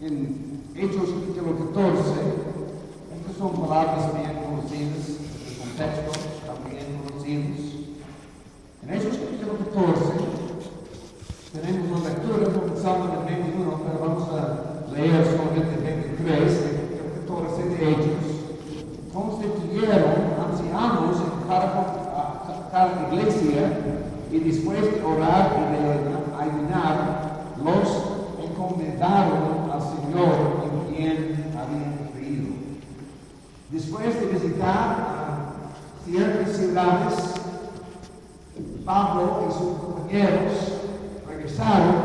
En Hechos capítulo 14, estas son palabras bien conocidas, de contextos también conocidos. En Hechos capítulo 14 tenemos una lectura comenzando en el 21, pero vamos a leer solamente el 23, el 14 de Hechos. Constituyeron ancianos en cada iglesia y después de orar y de ayunar, los encomendaron al Señor en quien habían creído. Después de visitar ciertas ciudades, Pablo y sus compañeros regresaron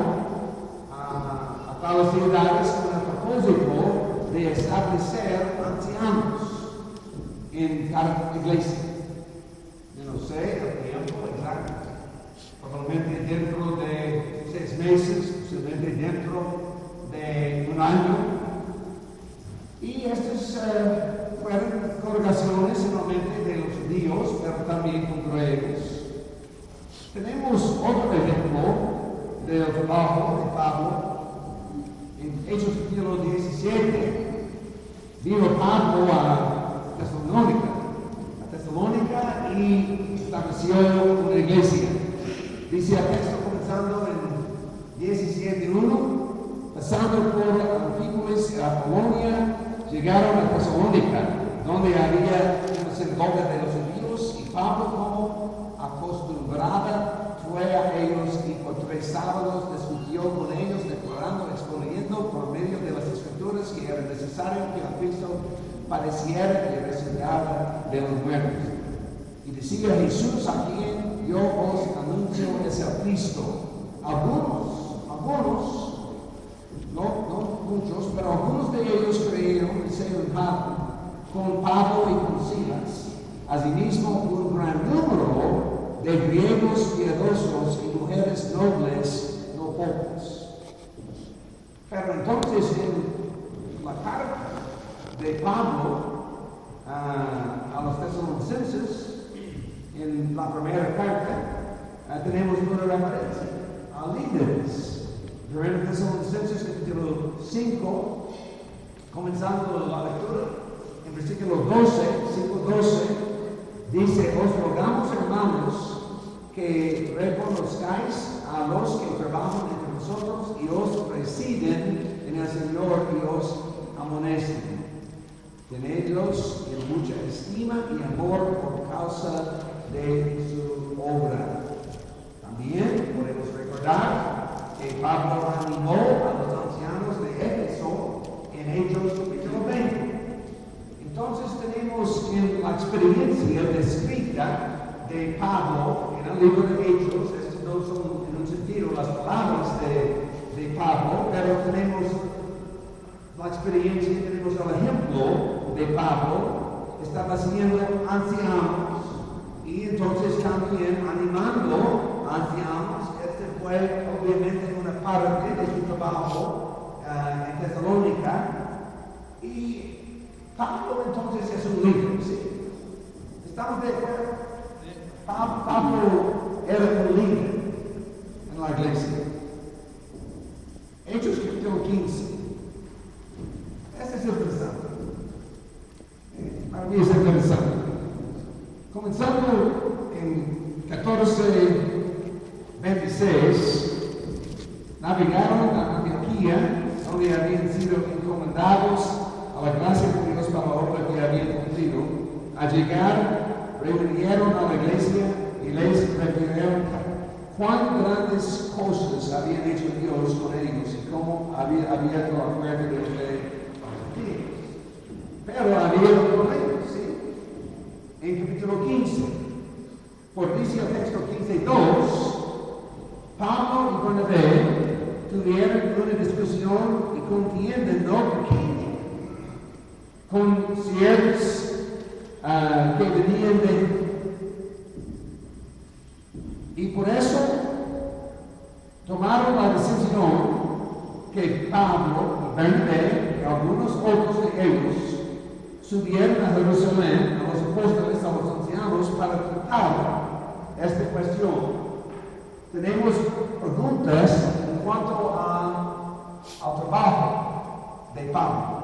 a tales ciudades con el propósito de establecer ancianos en cada iglesia. Yo no sé el tiempo exacto, probablemente dentro de 6 meses, posiblemente dentro de un año. Y estas fueron congregaciones solamente de los judíos, pero también con griegos. Tenemos otro ejemplo del trabajo de Pablo. En Hechos capítulo 17, vino Pablo a Tesalónica y estableció una iglesia. Dice el texto comenzando en 17:1, pasando por Anfípolis y Apolonia, llegaron a Tesalónica, donde había una sinagoga de los judíos, y Pablo, como acostumbrada, fue a ellos y por 3 sábados discutió con ellos, declarando, exponiendo por medio de las escrituras que era necesario que el Cristo padeciera y resucitara de los muertos. Y decía Jesús, a quien yo os anuncio es el Cristo. Algunos, no muchos, pero algunos de ellos creyeron y se enojaron con Pablo y con Silas. Asimismo, un gran número de griegos piadosos y mujeres nobles, no pocos. Pero entonces, en la carta de Pablo a los tesalonicenses, en la primera carta, tenemos una referencia a líderes. En Tesalonicenses capítulo 5, comenzando la lectura, en versículo 5:12, dice: os rogamos, hermanos, que reconozcáis a los que trabajan entre nosotros y os presiden en el Señor y os amonecen. Tenedlos en mucha estima y amor por causa de su obra. También podemos recordar que Pablo animó a los ancianos de Éfeso en Hechos capítulo 20. Entonces tenemos en la experiencia descrita de Pablo en el libro de Hechos. Estas no son en un sentido las palabras de Pablo, pero tenemos la experiencia, tenemos el ejemplo de Pablo estableciendo ancianos y entonces también animando ancianos. Este fue obviamente una parte de su trabajo en Tesalónica, y Pablo entonces es un líder, ¿sí? ¿Estamos de acuerdo? Pablo era un líder en la iglesia. Hechos capítulo 15. Este es interesante. Para mí es interesante. Comenzando en 14:26, navegaron a Antioquía, donde habían sido encomendados a la gracia de Dios para la obra que habían cumplido. Al llegar, reunieron a la iglesia y les refirieron cuán grandes cosas habían hecho Dios con ellos y cómo había abierto la puerta de fe. Pero había un problema, ¿sí? En capítulo 15, por dice el texto 15:2, Pablo y Bernabé tuvieron una discusión y contienda no pequeña con ciertos que venían de. Y por eso tomaron la decisión que Pablo y Bernabé y algunos otros de ellos subieron a Jerusalén a los apóstoles, a los ancianos, para tratar esta cuestión. Tenemos preguntas en cuanto al trabajo Pablo.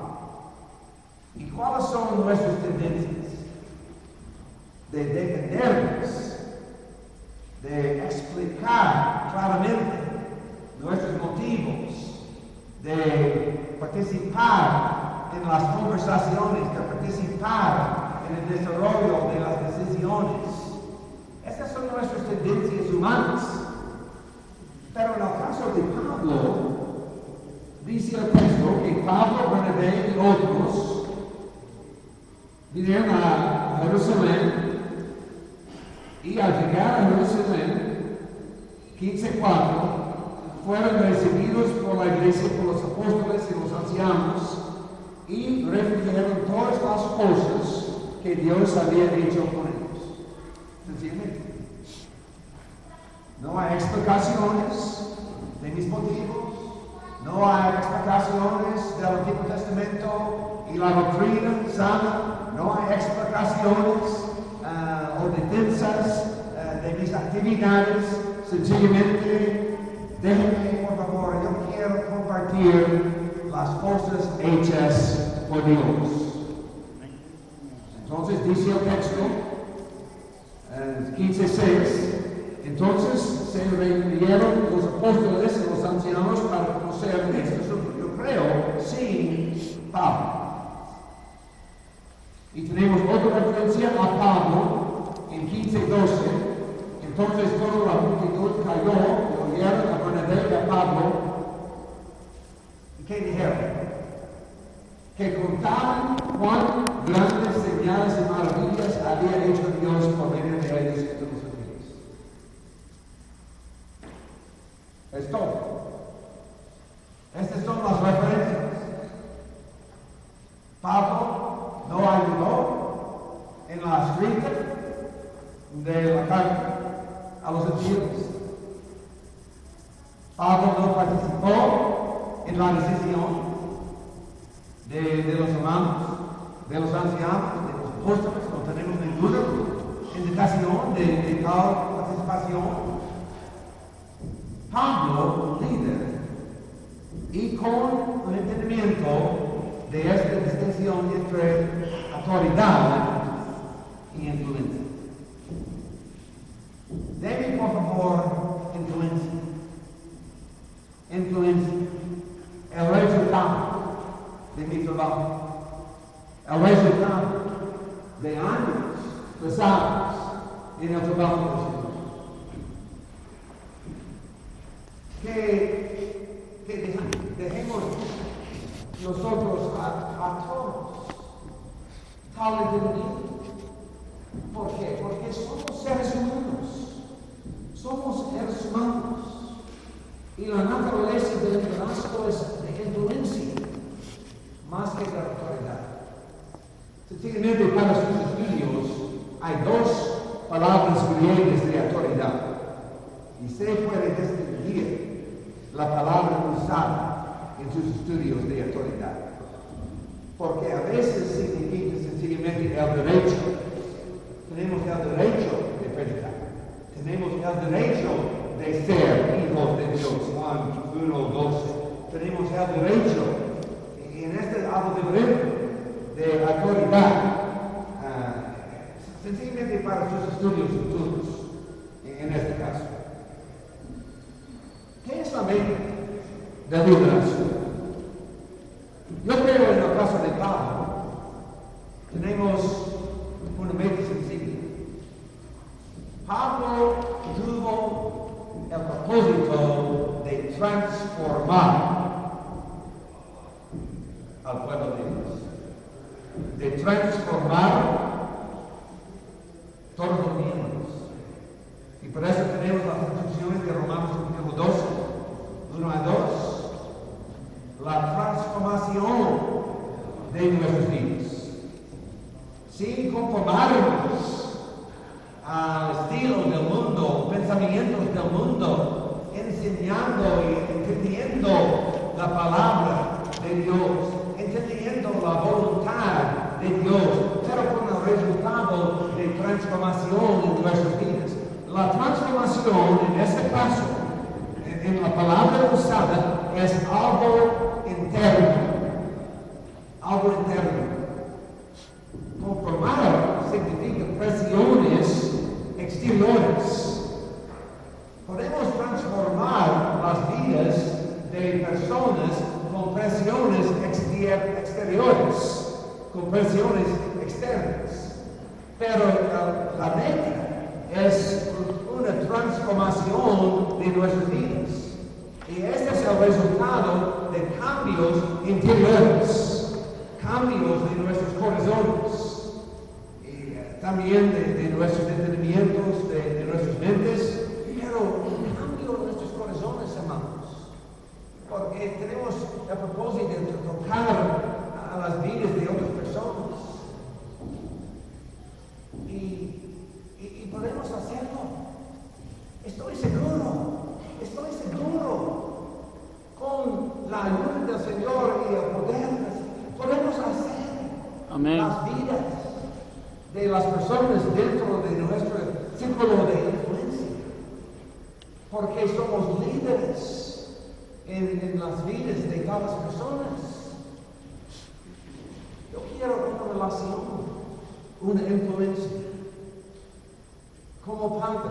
¿Y cuáles son nuestras tendencias? De defendernos, de explicar claramente nuestros motivos, de participar en las conversaciones, de participar en el desarrollo de las decisiones. Esas son nuestras tendencias humanas. Pero en el caso de Pablo, dice el texto que Pablo, Bernabé y otros vinieron a Jerusalén y al llegar a Jerusalén, 15:4, fueron recibidos por la iglesia, por los apóstoles y los ancianos, y refirieron todas las cosas que Dios había dicho con ellos. Sencillamente. No hay explicaciones de mis motivos, no hay explicaciones del Antiguo Testamento y la doctrina sana, no hay explicaciones o defensas de mis actividades. Sencillamente, déjenme, por favor, yo quiero compartir las cosas hechas por Dios. Entonces dice el texto, 15:6, entonces se reunieron los apóstoles y los ancianos para conocer este asunto. Yo creo, sin Pablo. Y tenemos otra referencia a Pablo en 15:12. Entonces toda la multitud cayó y oyeron a Bernabé y a Pablo. ¿Y qué dijeron? Que contaban cuán grandes señales y maravillas había hecho Dios por medio de ellos entre los gentiles. Es todo. Estas son las referencias. Pablo no ayudó en la escrita de la carta a los gentiles. Pablo no participó en la decisión de los hermanos, de los ancianos, de los apóstoles. No tenemos ninguna indicación de tal participación. Pablo, líder, y con un entendimiento de esta distinción entre autoridad y influencia. Deme, por favor, influencia. Influencia. El resultado de mi trabajo. El resultado de años pasados en el trabajo del Señor. Que dejemos nosotros a todos tal entendimiento. ¿Por qué? Porque somos seres humanos. Somos seres humanos. Y la naturaleza del liderazgo es de influencia más que de autoridad. Sencillamente para sus estudios hay dos palabras griegas de autoridad. Y se puede distinguir la palabra usada en sus estudios de autoridad. Porque a veces significa sencillamente el derecho. Tenemos el derecho de predicar. Tenemos el derecho de ser hijos de Dios. Juan 1:12. Tenemos el derecho, y en este algo de autoridad, sencillamente para sus estudios futuros, en este caso. ¿Qué es la meta del liderazgo? Yo creo en el caso de Pablo, tenemos una meta sencilla. Pablo tuvo el propósito de transformar al pueblo de Dios, de transformar todos los miembros. Y por eso tenemos las instrucciones de Romanos capítulo 12, 1-2, la transformación de nuestras vidas. Sin conformarnos al estilo del mundo, pensamientos del mundo, enseñando y entendiendo la palabra de Dios, entendiendo la voluntad de Dios, pero con el resultado de transformación en nuestras vidas. La transformación, en este caso, en la palabra usada, es algo interno. algo interno. Conformar significa presiones exteriores. Podemos transformar las vidas de personas con presiones exteriores, con presiones externas. Pero la meta es una transformación de nuestras vidas. Y este es el resultado de cambios interiores, cambios de nuestros corazones, y también de nuestros entendimientos, de nuestras mentes, pero un cambio en nuestros corazones, hermanos. Porque tenemos el propósito de tocar a las vidas de otras personas. Y podemos hacerlo. Estoy seguro. Con la ayuda del Señor y el poder, podemos hacer Amén. las vidas de las personas dentro de nuestro círculo de influencia. Porque somos líderes en las vidas de cada persona. Yo quiero una relación, una influencia. Como padre,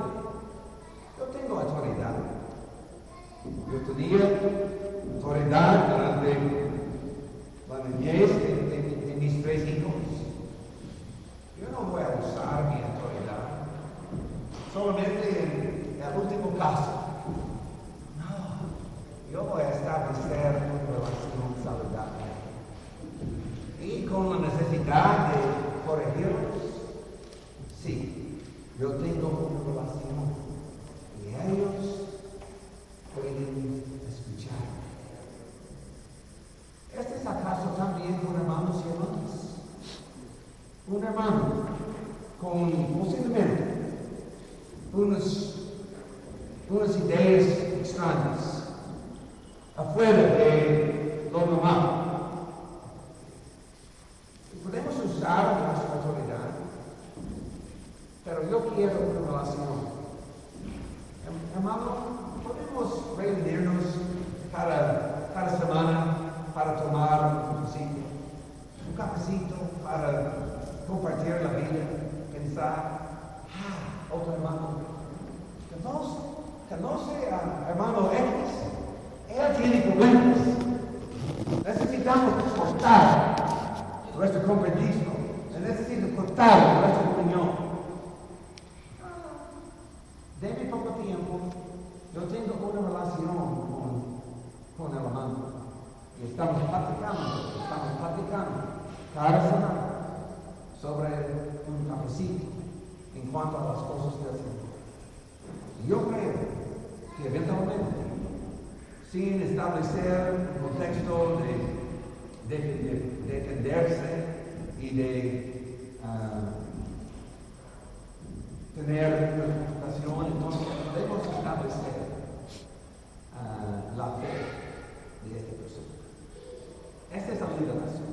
yo tengo autoridad. Yo tenía autoridad durante la niñez de mis 3 hijos. Yo no voy a usar mi autoridad solamente en el último caso. No, yo voy a establecer una relación saludable. Y con la necesidad de corregirlos, sí, yo tengo una relación. Y ellos pueden escuchar. ¿Este es acaso también con hermanos y hermanas? Un hermano con posiblemente unas ideas extrañas afuera de lo normal. Podemos usar nuestra autoridad, pero yo quiero una relación. Hermano, podemos reunirnos cada semana para tomar un cafecito para compartir la vida, pensar, otro hermano, conoce a hermano X, él tiene problemas, necesitamos cortar nuestro compromiso, necesitamos cortar nuestra opinión. De mi poco tiempo, yo tengo una relación con el hermano. Y estamos platicando cada semana sobre un cafecito en cuanto a las cosas del Señor. Y yo creo que eventualmente, sin establecer un contexto de defenderse y de tener preocupación, entonces podemos establecer la fe de esta persona. Esta es la liderazgo.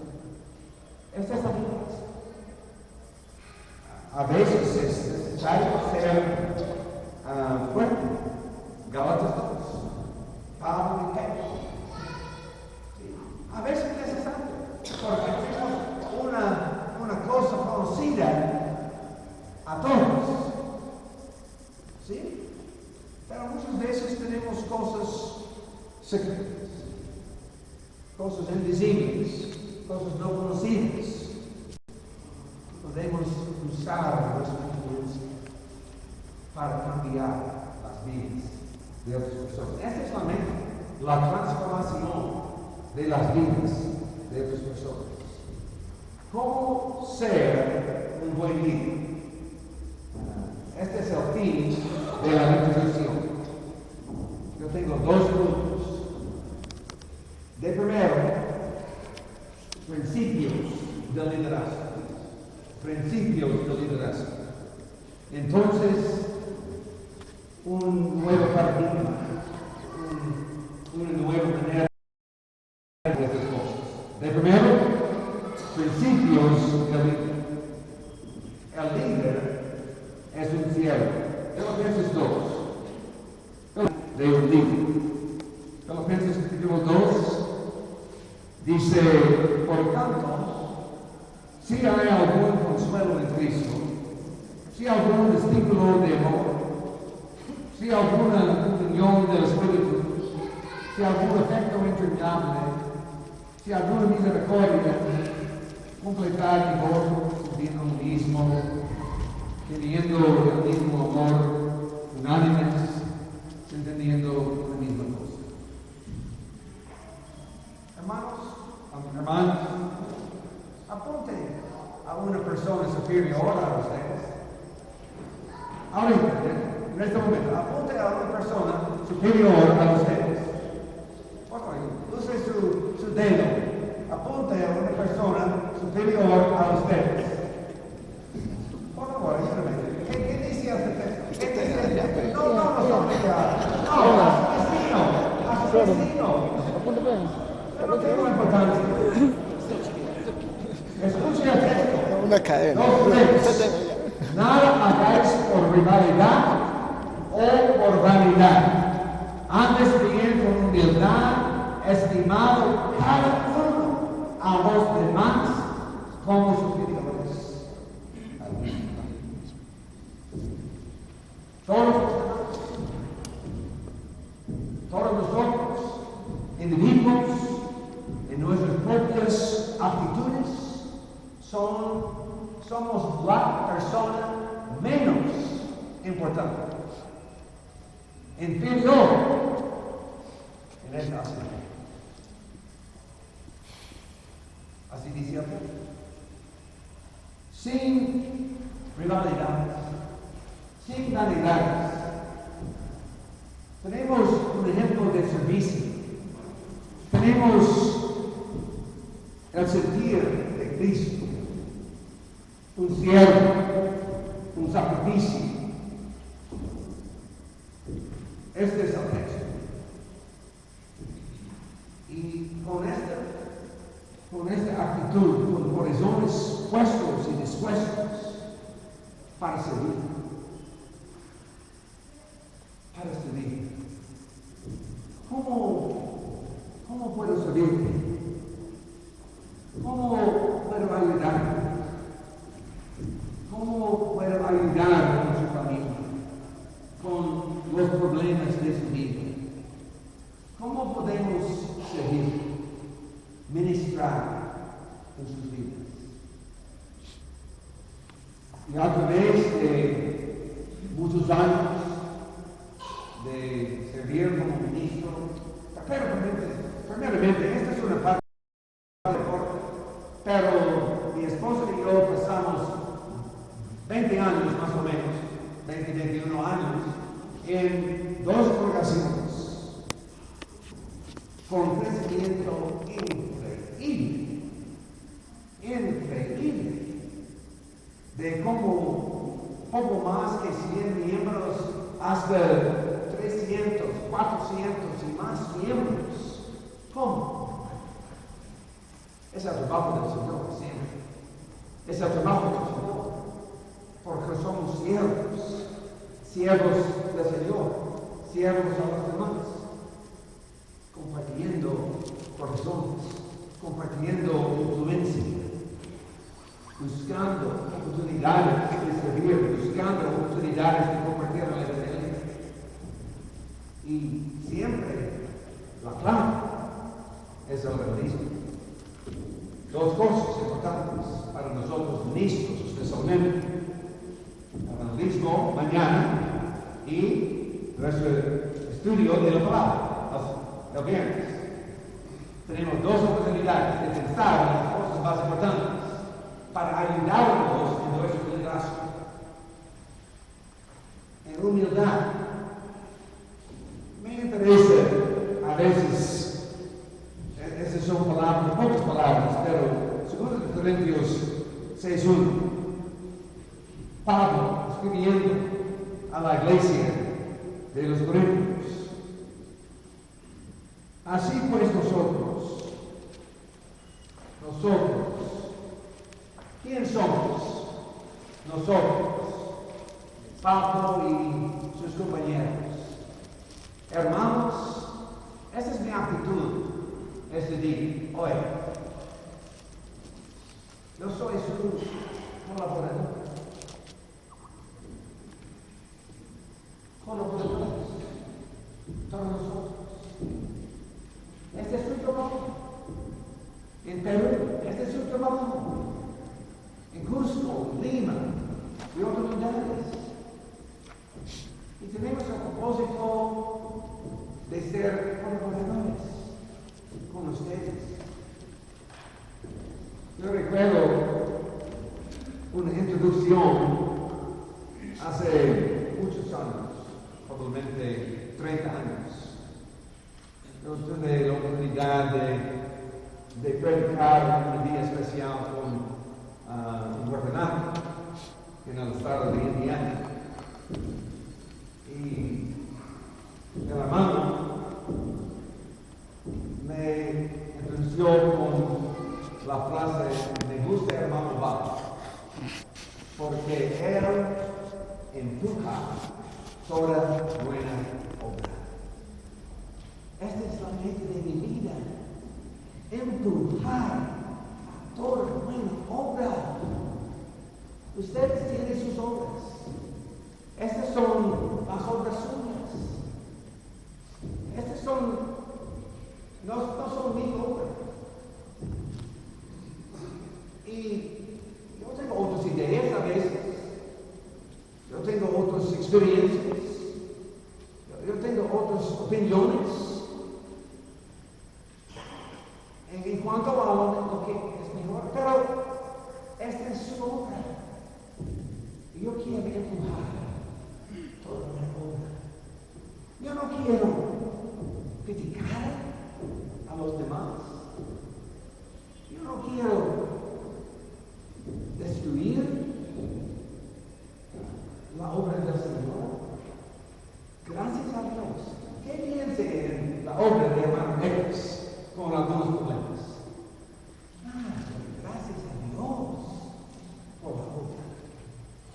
A veces es necesario ser fuerte. Gálatas 2, Pablo y Pedro. Sí. A veces es necesario, porque tenemos una cosa conocida a todos. ¿Sí? Pero muchas veces tenemos cosas secretas, cosas invisibles, cosas no conocidas. Podemos usar nuestra influencia para cambiar las vidas de otras personas. Esta es la meta, la transformación de las vidas de otras personas. ¿Cómo ser un buen líder? Este es el fin de la introducción. Yo tengo 2 puntos. De primero, principios del liderazgo. Entonces, un nuevo paradigma, una nueva manera de hacer cosas. De primero, principios del líder. El líder es un siervo. Filipenses 2. De un líder. Filipenses capítulo 2, Dice, por tanto, si hay algún consuelo en Cristo, si algún estímulo de amor, si alguna unión del Espíritu, si algún afecto entrañable, si alguna misericordia, completar mi gozo, sintiendo lo mismo, teniendo el mismo amor, unánimes, entendiendo la misma cosa. Hermanos, apunte a una persona superior a ustedes. Ahorita, en este momento, apunte a una persona superior a ustedes. Por favor, use su dedo. Apunte a una persona superior a ustedes. Por favor, ayúdame. ¿Qué dice este texto? ¿Qué dice? No, a su vecino. No tengo importancia. Escuche el texto. Una cadena. Nada hagáis por rivalidad o por vanidad. Antes bien con humildad, estimado cada uno a los demás como superiores a Dios. Todos nosotros, individuos, en nuestras propias actitudes, somos la persona menos importante, inferior en esta asamblea. Así dice aquí. Sin rivalidad, sin vanidades. Tenemos un ejemplo de servicio. Tenemos el sentir de Cristo. Un siervo, un sacrificio. Este es el texto. Y con esta actitud, con corazones puestos y dispuestos para servir. Para servir. ¿Cómo puedo servirte? ¿Cómo puedo ayudarte? ¿Cómo puedo ayudar a su familia con los problemas de su vida? ¿Cómo podemos seguir, ministrar en sus vidas? Y a través de muchos años de servir como ministro, primeramente, esta es una parte corta, pero mi esposa y yo pasamos 20 años más o menos, 21 años, en dos congregaciones, con crecimiento increíble, de como poco más que 100 miembros hasta 300, 400 y más miembros. ¿Cómo? Es el trabajo del Señor siempre. Es el trabajo del Señor. Porque somos siervos del Señor, siervos a los demás, compartiendo corazones, compartiendo influencia, buscando oportunidades de servir, buscando oportunidades de compartir la Evangelio. Y siempre la clave es el evangelismo. Dos cosas importantes para nosotros ministros, especialmente. Evangelismo mañana y nuestro estudio de la palabra el viernes. Tenemos dos oportunidades de pensar en las cosas más importantes para ayudarnos en nuestro liderazgo. En humildad. Me interesa a veces, esas son palabras, pocas palabras, pero 2 Corintios 6:1. Pablo escribiendo a la iglesia de los Corintios. Así pues nosotros, ¿quién somos? Nosotros, Pablo y sus compañeros. Hermanos, esa es mi actitud. Es decidir, oye, yo soy su colaborador. Colaboradores. Todos nosotros. Este es su trabajo. En Perú, este es su trabajo. En Cusco, Lima y otros lugares. Y tenemos el propósito de ser colaboradores con ustedes. Yo recuerdo una introducción hace muchos años, probablemente 30 años. Yo tuve la oportunidad de predicar un día especial en Guatemala, en el estado de Indiana. Y el hermano me introdujo con la frase, me gusta hermano Bach, porque él empuja toda buena obra. Esta es la meta de mi vida, empujar a toda buena obra. Ustedes tienen sus obras. Estas son las obras suyas. Estas no son mi obra. Y yo tengo otras ideas a veces. Yo tengo otras experiencias. Yo tengo otras opiniones. En cuanto a lo que es mejor. Pero esta es su obra. Y yo quiero empujar toda la obra. Yo no quiero criticar a los demás. Yo no quiero destruir la obra del Señor. Gracias a Dios. ¿Qué piense en la obra de hermano X con algunos problemas? Gracias a Dios por la obra.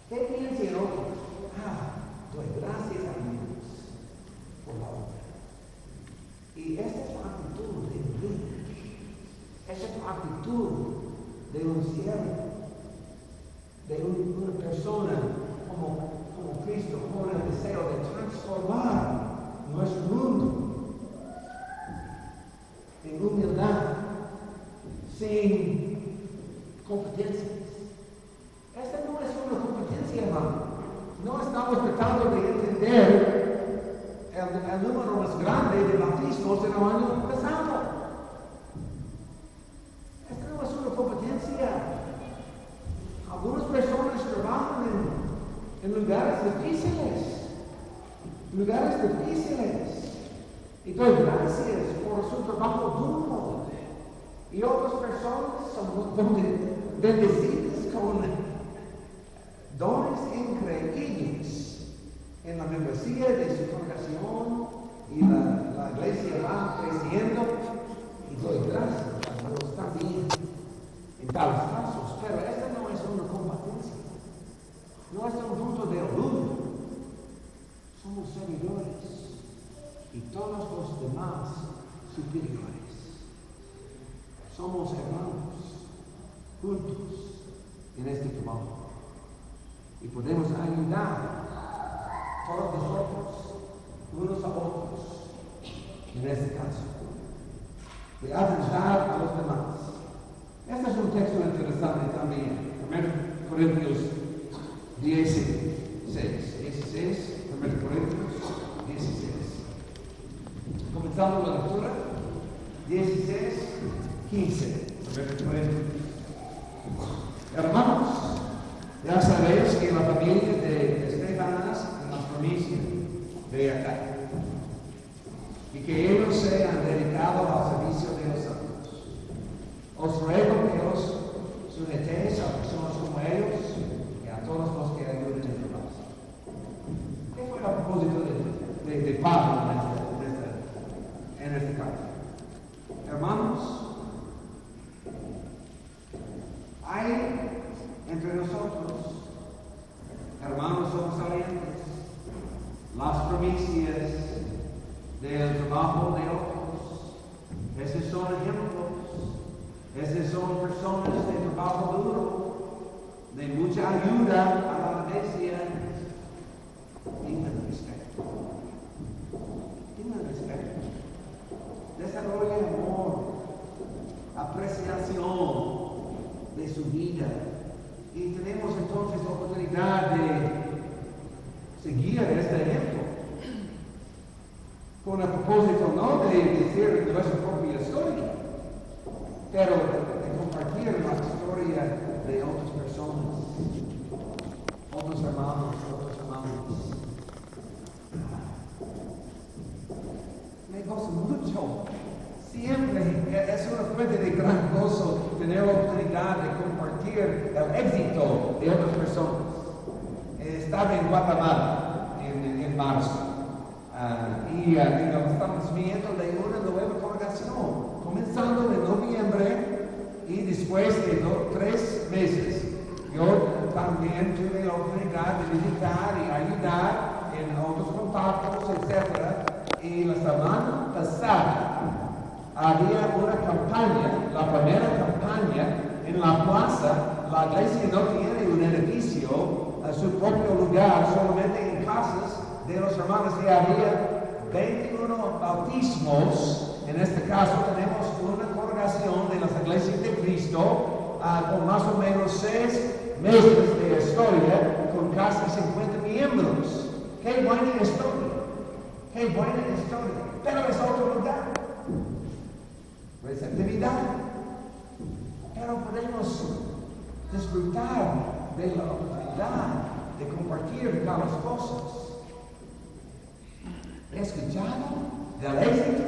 ¿Qué piense en otros? Doy gracias a Dios por la obra. Y esta es la actitud de un líder. Esta es la actitud de un siervo, de una persona como Cristo, con el deseo de transformar nuestro mundo en humildad, sin competencias. Esta no es una competencia, hermano. No estamos tratando de entender el número más grande de bautismos en el año pasado. Esta no es una competencia. Algunas personas trabajan en lugares difíciles. Y doy gracias por su trabajo duro. Y otras personas son bendecidas con dones increíbles en la membresía de su congregación y la iglesia va creciendo. Y doy gracias a Dios también en tales casos. Pero esta no es una competencia. No es un punto de orgullo. Somos servidores y todos los demás superiores. Somos hermanos juntos en este trabajo. Y podemos ayudar todos nosotros, unos a otros, en este caso, de ayudar a los demás. Este es un texto interesante también. 1 Corintios 16. 1 Corintios 16. Comenzamos la lectura. 16, 15. 1 Corintios. Hermanos, ya sabéis que la familia de Estefanas en la provincia de acá, y que ellos se han dedicado al servicio de los santos. Os ruego que os sujetéis a personas como ellos y a todos los que ayuden en el trabajo. ¿Qué fue el propósito de Pablo en este caso? Hermanos, hay entre nosotros hermanos sobresalientes, las primicias del trabajo de otros, seguir este ejemplo. Con el propósito no de decir nuestra propia historia, pero de compartir la historia de otras personas, otros hermanos, otras hermanas. Me gozo mucho. Siempre es una fuente de gran gozo tener la oportunidad de compartir el éxito de otras personas. Estaba en Guatemala en marzo y estamos viendo de una nueva congregación, comenzando en noviembre y después de 3 meses. Yo también tuve la oportunidad de visitar y ayudar en otros contactos, etc. Y la semana pasada había una campaña, la primera campaña en la plaza. La iglesia no tiene un edificio a su propio lugar, solamente en casas de los hermanos, y había 21 bautismos. En este caso tenemos una congregación de las iglesias de Cristo con más o menos 6 meses de historia, con casi 50 miembros. ¡Qué buena historia! ¡Qué buena historia! Pero es otro lugar. Receptividad. Pero podemos disfrutar de la oportunidad de compartir tales cosas. ¿He escuchado del éxito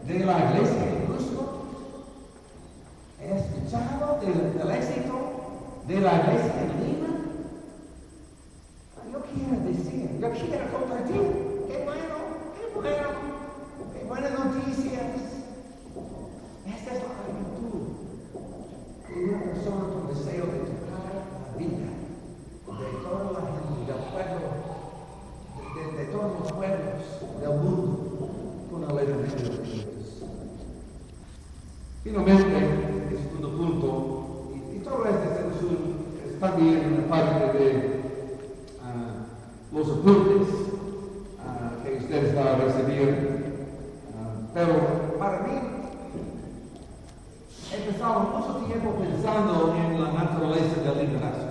de la iglesia de Cusco? ¿He escuchado del éxito de la iglesia en Lima? Yo quiero decir, yo quiero compartir. ¡Qué bueno! ¡Qué bueno! ¡Qué buenas noticias! Esta es la actitud de una persona con deseo de tocar la vida de toda la gente, del pueblo, de todos los pueblos del mundo, con el evangelio de Dios. Finalmente, el segundo punto, y todo esto es también una parte de los apuntes que ustedes van a recibir, pero para mí, he pasado mucho tiempo pensando en la naturaleza del liderazgo.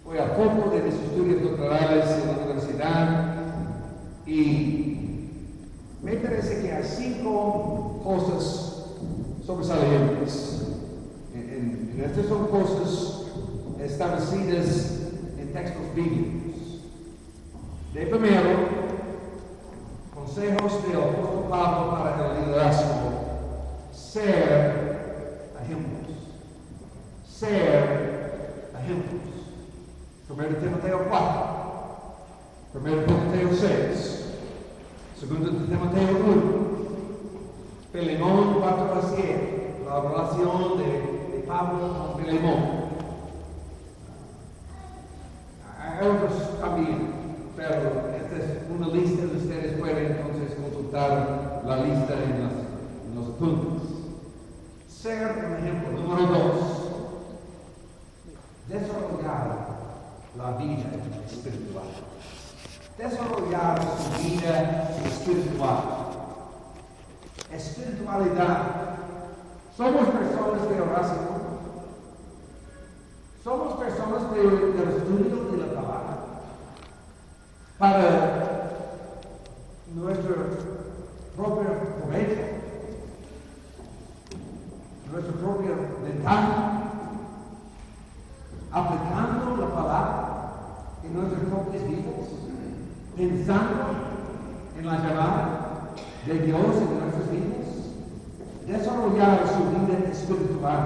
Fui a poco de mis estudios doctorales en la universidad y me parece que hay 5 cosas sobresalientes. Estas son cosas establecidas en textos bíblicos. De primero, consejos del apóstol Pablo para el liderazgo. Ser ejemplos. Ser ejemplos. 1 Timoteo 4, 1 Timoteo 6, 2 Timoteo 1, Filemón 4 a 7, la relación de Pablo con Filemón. Hay otros también, pero esta es una lista, ustedes pueden entonces consultar la lista en los apuntes. Ser un ejemplo. Número 2, desarrollar la vida espiritual. Desarrollar su vida espiritual. Espiritualidad. Somos personas de oración. Somos personas del estudio de la palabra. Para nuestro propio provecho, nuestra propia ventaja, aplicando la palabra en nuestras propias vidas, pensando en la llamada de Dios en nuestras vidas, desarrollar su vida espiritual,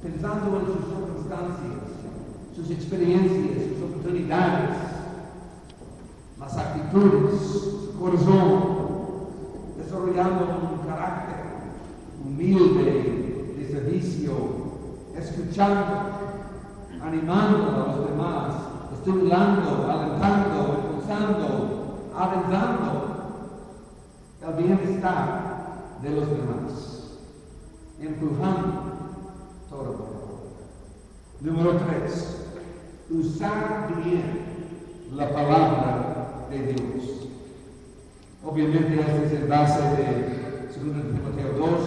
pensando en sus circunstancias, sus experiencias, sus oportunidades, las actitudes, su corazón, desarrollando un carácter humilde, de servicio, escuchando, animando a los demás, estimulando, alentando, impulsando, aventando el bienestar de los demás, empujando todo el mundo. Número 3, usar bien la palabra de Dios. Obviamente este es el base de 2 Timoteo 2.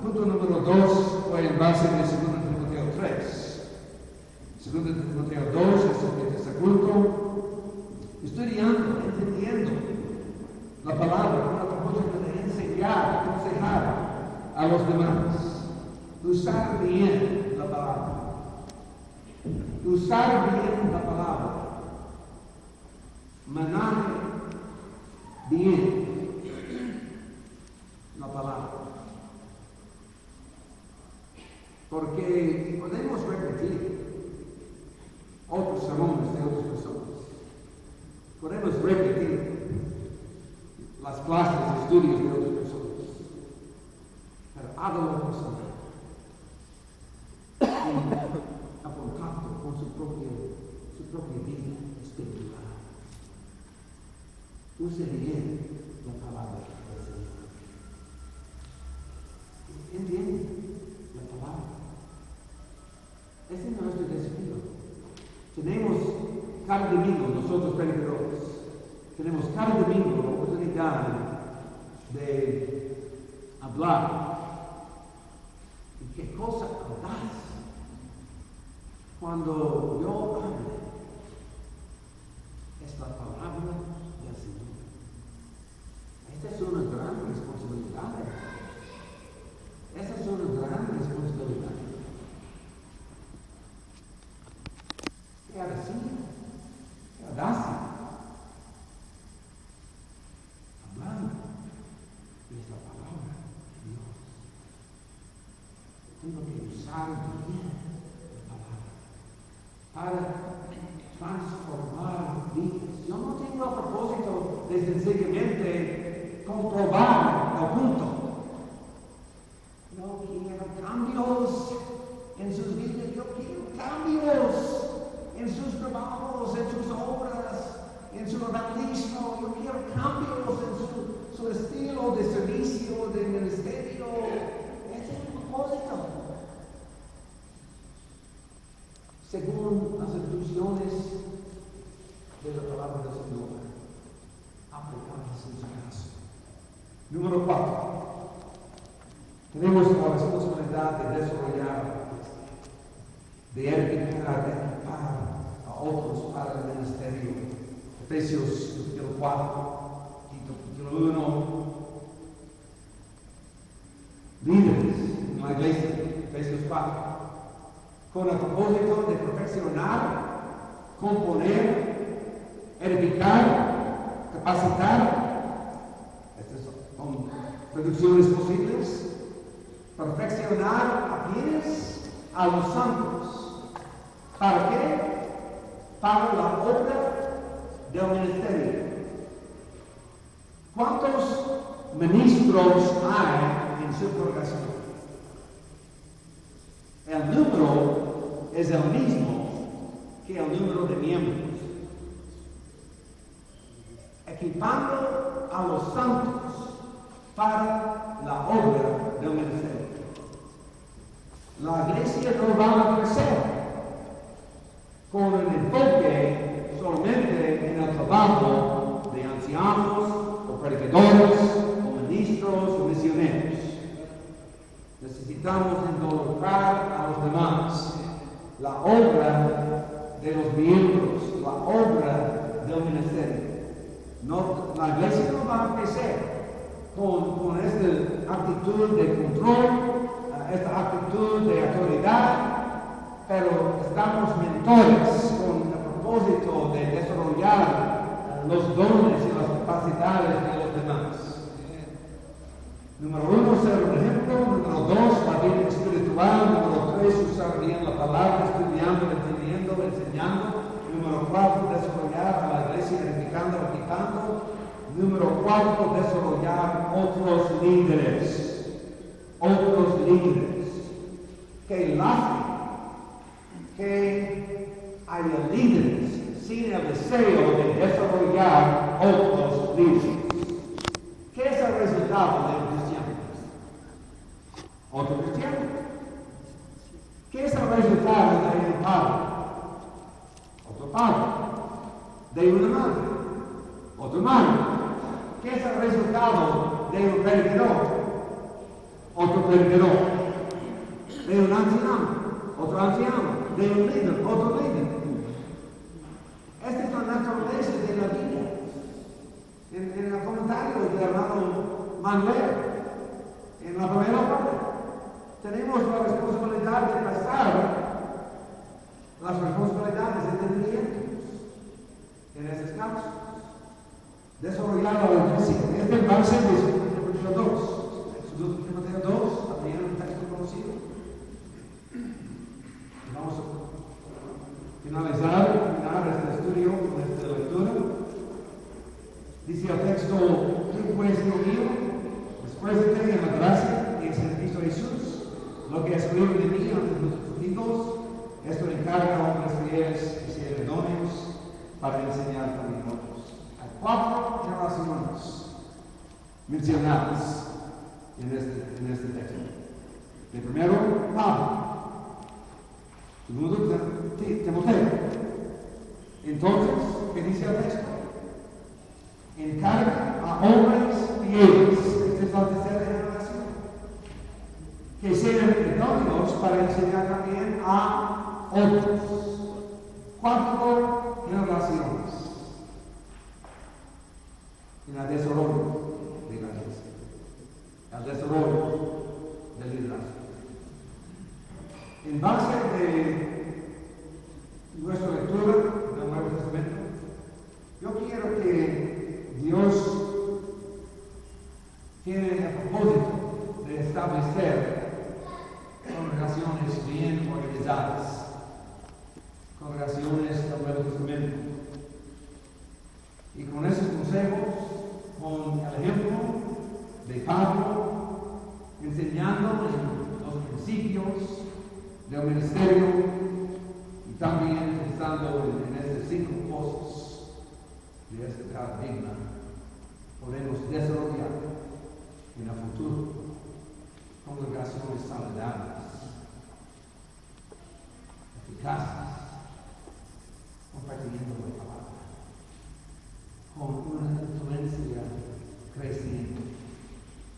Punto número 2 fue el base de 2 Timoteo 3. 2 Timoteo 2 es el que te a los demás. Usar bien la palabra. Usar bien la palabra. Manejar bien la palabra. Porque podemos repetir otros sermones de otras personas. Podemos repetir las clases de estudios de otras personas. Pero hágalo personal. A contacto con su propia vida espiritual. Use bien la palabra del Señor. ¿Entiende? La palabra. Ese es nuestro desafío. Tenemos cada domingo, nosotros predicadores, tenemos cada domingo la oportunidad de hablar. ¿Y qué cosa audaz? Cuando yo hablo, es la palabra del Señor. Esta es una gran responsabilidad. Esa es una gran responsabilidad. ¿Qué decir? ¿Qué audacia? Hablando. Y es la palabra de Dios. Tengo que usar bien la palabra para transformar vidas. Yo no tengo el propósito de sencillamente comprobar el punto. Yo quiero cambios en sus vidas, yo quiero cambios en sus trabajos, en sus obras, en su evangelismo, yo quiero cambios en su estilo de servicio, de ministerio. Ese es el propósito. Según las instrucciones de la palabra del Señor, aplicadas en su caso. Número 4. Tenemos la responsabilidad de desarrollar, de edificar, de equipar a otros para el ministerio. Efesios capítulo 4, capítulo 1. Líderes en la iglesia, Efesios 4, con el propósito de perfeccionar, componer, edificar, capacitar. Estas son traducciones posibles. Perfeccionar a quienes, a los santos. ¿Para qué? Para la obra del ministerio. ¿Cuántos ministros hay en su congregación? El número es el mismo que el número de miembros. Equipando a los santos para la obra del ministerio. La iglesia no va a crecer con el enfoque solamente en el trabajo de ancianos, o predicadores, o ministros, o misioneros. Necesitamos involucrar a los demás. La obra de los miembros, la obra del ministerio. No, la iglesia no va a crecer con esta actitud de control, esta actitud de autoridad, pero estamos mentores con el propósito de desarrollar los dones y las capacidades de los demás. Número 1, ser un ejemplo. Número 2, la vida espiritual. Número 3, usar bien la palabra, estudiando, entendiendo, enseñando. Número 4, desarrollar a la iglesia, edificando, equipando. Número 4, desarrollar otros líderes. Otros líderes. Que lástima que haya líderes sin el deseo de desarrollar otros líderes. ¿Qué es el resultado del cristiano? Otro cristiano. ¿Qué es el resultado de un padre? Otro padre. De una madre. Otra madre. ¿Qué es el resultado de un predicador? Otro predicador. De un anciano. Otro anciano. De un líder. Otro líder. Esta es la naturaleza de la vida. En el comentario del hermano Manuel, en la primera parte, tenemos la responsabilidad de pasar las responsabilidades de entendimientos en esos casos. Desarrollar la iglesia. Este es el base de Timoteo 2. Timoteo 2, también un texto conocido. Vamos a terminar este estudio con esta lectura. Dice el texto: tú pues, Dios mío, después de tener la gracia y el Cristo Jesús, lo que has oído de mí ante tus hijos, esto encarga a hombres fieles y ser idóneos para enseñar también a otros. Hay 4 generaciones mencionadas en este texto. El primero, Pablo. Segundo, Timoteo. Entonces, ¿qué dice el texto? Encarga a hombres fieles. Esta es la tercera generación. Que sean idóneos para enseñar también a otros. 4 generaciones en el desarrollo de la iglesia, el desarrollo del liderazgo. En base de nuestra lectura del Nuevo Testamento, yo quiero que Dios tiene el propósito de establecer congregaciones bien organizadas, congregaciones del Nuevo Testamento. Y con esos consejos, con el ejemplo de Pablo, enseñando los principios del ministerio y también pensando en estas 5 cosas de este paradigma, podemos desarrollar en el futuro congregaciones saludables, eficaces, compartiendo la palabra, con una influencia creciente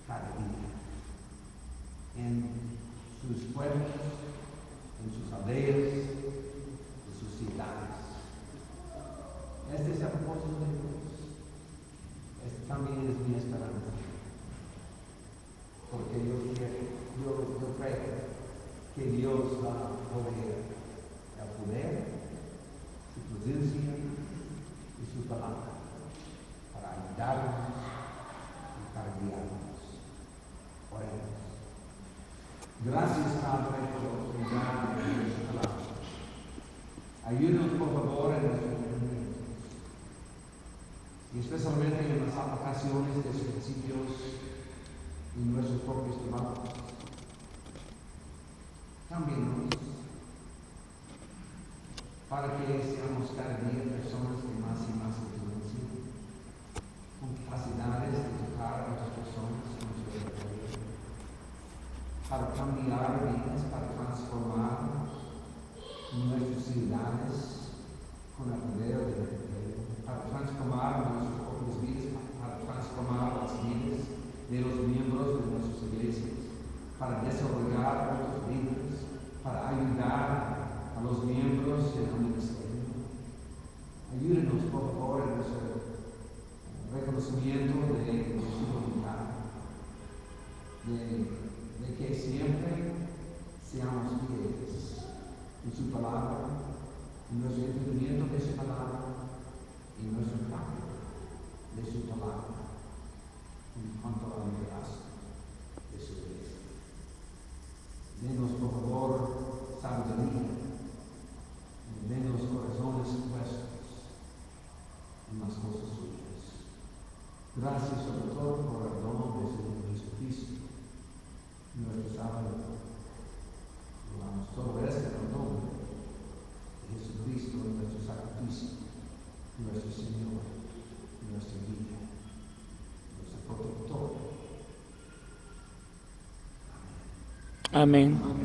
cada día en sus pueblos, en sus aldeas, en sus ciudades. Este es el propósito de Dios. Este también es mi esperanza. Porque yo creo que Dios va a proveer el poder, su presencia y su palabra para ayudarnos y para guiarnos. Oremos. Gracias, Padre, por cuidar de nuestra palabra. Ayúdanos, por favor, en nuestros entendimientos, y especialmente en las aplicaciones de sus principios en nuestros propios trabajos. Cámbianos para que seamos cada día personas de más y más influencia, con capacidades de tocar a otras personas en nuestra vida, para cambiar vidas, para transformar nuestras ciudades con el poder del Evangelio, para transformar nuestras propias vidas, para transformar las vidas de los miembros de nuestras iglesias, para desarrollar otros líderes, para ayudar a los miembros en el ministerio. Ayúdenos, por favor, en nuestro reconocimiento de su voluntad, de que siempre seamos fieles en su palabra, en nuestro entendimiento de su palabra y en nuestro cambio de su palabra en cuanto al liderazgo de su iglesia. Denos, por favor, sabiduría, y denos corazones puestos en las cosas suyas. Gracias sobre todo por el don de su Hijo Jesucristo, nuestro Salvador. Oramos todo esto en el nombre de Jesucristo, nuestro sacrificio, nuestro Señor, nuestro guía, nuestro protector. Amén. Amén.